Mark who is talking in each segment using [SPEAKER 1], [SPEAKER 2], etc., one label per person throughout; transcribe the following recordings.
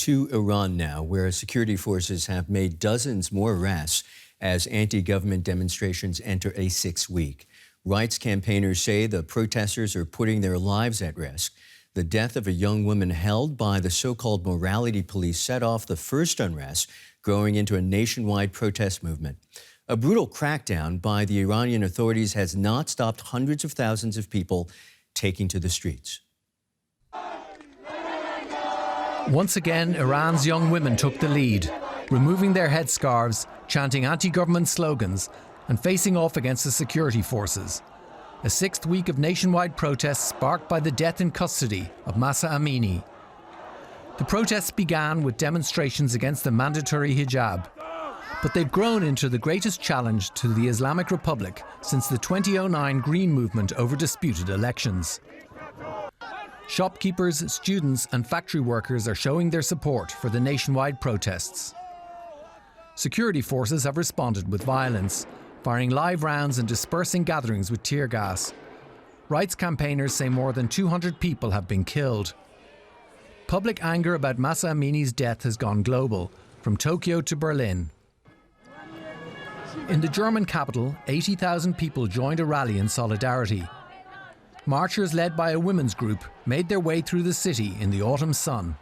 [SPEAKER 1] To Iran now, where security forces have made dozens more arrests as anti-government demonstrations enter a sixth week. Rights campaigners say the protesters are putting their lives at risk. The death of a young woman held by the so-called morality police set off the first unrest, growing into a nationwide protest movement. A brutal crackdown by the Iranian authorities has not stopped hundreds of thousands of people taking to the streets.
[SPEAKER 2] Once again, Iran's young women took the lead, removing their headscarves, chanting anti-government slogans, and facing off against the security forces. A sixth week of nationwide protests sparked by the death in custody of Mahsa Amini. The protests began with demonstrations against the mandatory hijab, but they've grown into the greatest challenge to the Islamic Republic since the 2009 Green Movement over disputed elections. Shopkeepers, students and factory workers are showing their support for the nationwide protests. Security forces have responded with violence, firing live rounds and dispersing gatherings with tear gas. Rights campaigners say more than 200 people have been killed. Public anger about Mahsa Amini's death has gone global, from Tokyo to Berlin. In the German capital, 80,000 people joined a rally in solidarity. Marchers led by a women's group made their way through the city in the autumn sun.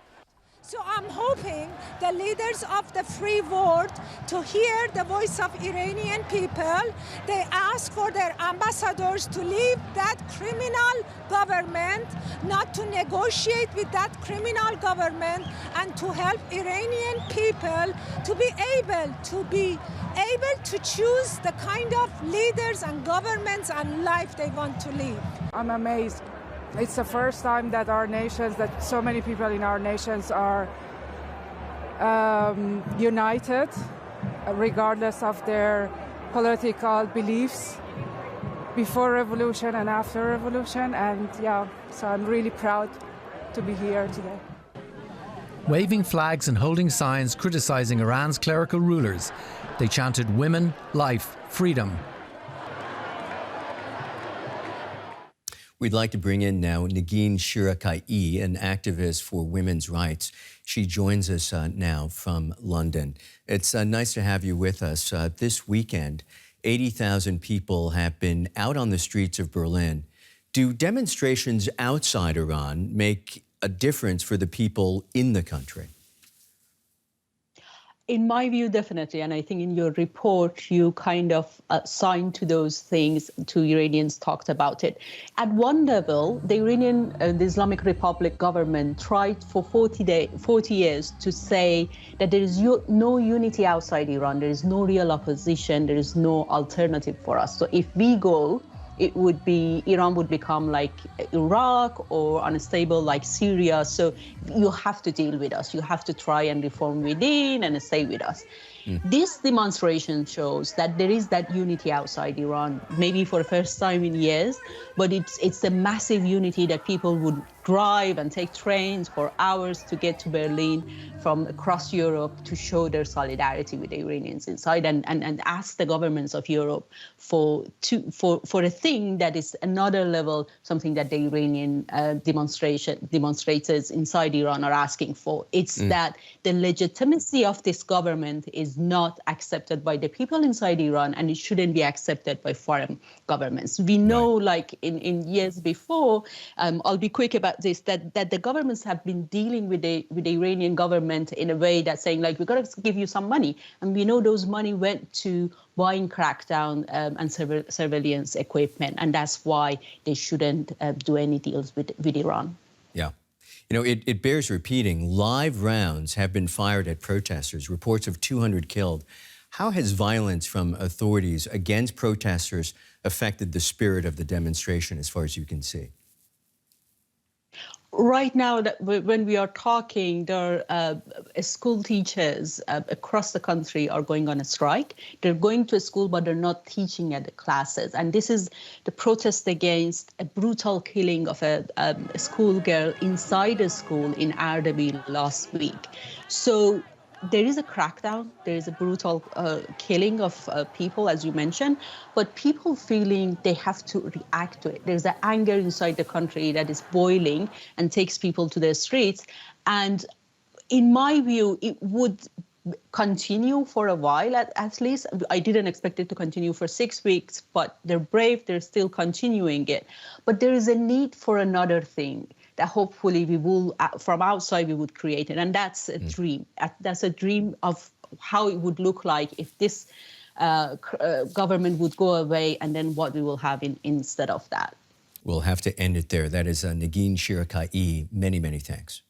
[SPEAKER 3] So I'm hoping the leaders of the free world to hear the voice of Iranian people. They ask for their ambassadors to leave that criminal government, not to negotiate with that criminal government, and to help Iranian people to be able to choose the kind of leaders and governments and life they want to live.
[SPEAKER 4] I'm amazed. It's the first time that that so many people in our nations are united, regardless of their political beliefs, before revolution and after revolution. And yeah, so I'm really proud to be here today.
[SPEAKER 2] Waving flags and holding signs criticizing Iran's clerical rulers, they chanted women, life, freedom.
[SPEAKER 1] We'd like to bring in now Negin Shirakai, an activist for women's rights. She joins us now from London. It's nice to have you with us. This weekend, 80,000 people have been out on the streets of Berlin. Do demonstrations outside Iran make a difference for the people in the country?
[SPEAKER 5] In my view, definitely. And I think in your report, you kind of signed to those things, to Iranians talked about it. At one level, the the Islamic Republic government tried for 40 years to say that there is no unity outside Iran. There is no real opposition. There is no alternative for us. So if we go, Iran would become like Iraq or unstable like Syria. So you have to deal with us. You have to try and reform within and stay with us. This demonstration shows that there is that unity outside Iran, maybe for the first time in years, but it's a massive unity that people would drive and take trains for hours to get to Berlin from across Europe to show their solidarity with the Iranians inside and ask the governments of Europe for a thing that is another level, something that the Iranian demonstrators inside Iran are asking for. It's that the legitimacy of this government is not accepted by the people inside Iran, and it shouldn't be accepted by foreign governments. We know, like in years before, I'll be quick about this, that the governments have been dealing with the Iranian government in a way that's saying, like, we're going to give you some money. And we know those money went to buying crackdown and surveillance equipment. And that's why they shouldn't do any deals with Iran.
[SPEAKER 1] Yeah. You know, it bears repeating, live rounds have been fired at protesters, reports of 200 killed. How has violence from authorities against protesters affected the spirit of the demonstration, as far as you can see?
[SPEAKER 5] Right now, when we are talking, there are school teachers across the country are going on a strike. They're going to school, but they're not teaching at the classes. And this is the protest against a brutal killing of a schoolgirl inside a school in Ardabil last week. So there is a crackdown, there is a brutal killing of people, as you mentioned, but people feeling they have to react to it. There's an anger inside the country that is boiling and takes people to the streets. And in my view, it would continue for a while at least. I didn't expect it to continue for 6 weeks, but they're brave, they're still continuing it. But there is a need for another thing that hopefully we will, from outside, we would create it. And that's a dream. That's a dream of how it would look like if this government would go away, and then what we will have instead of that.
[SPEAKER 1] We'll have to end it there. That is Negin Shirakai. Many, many thanks.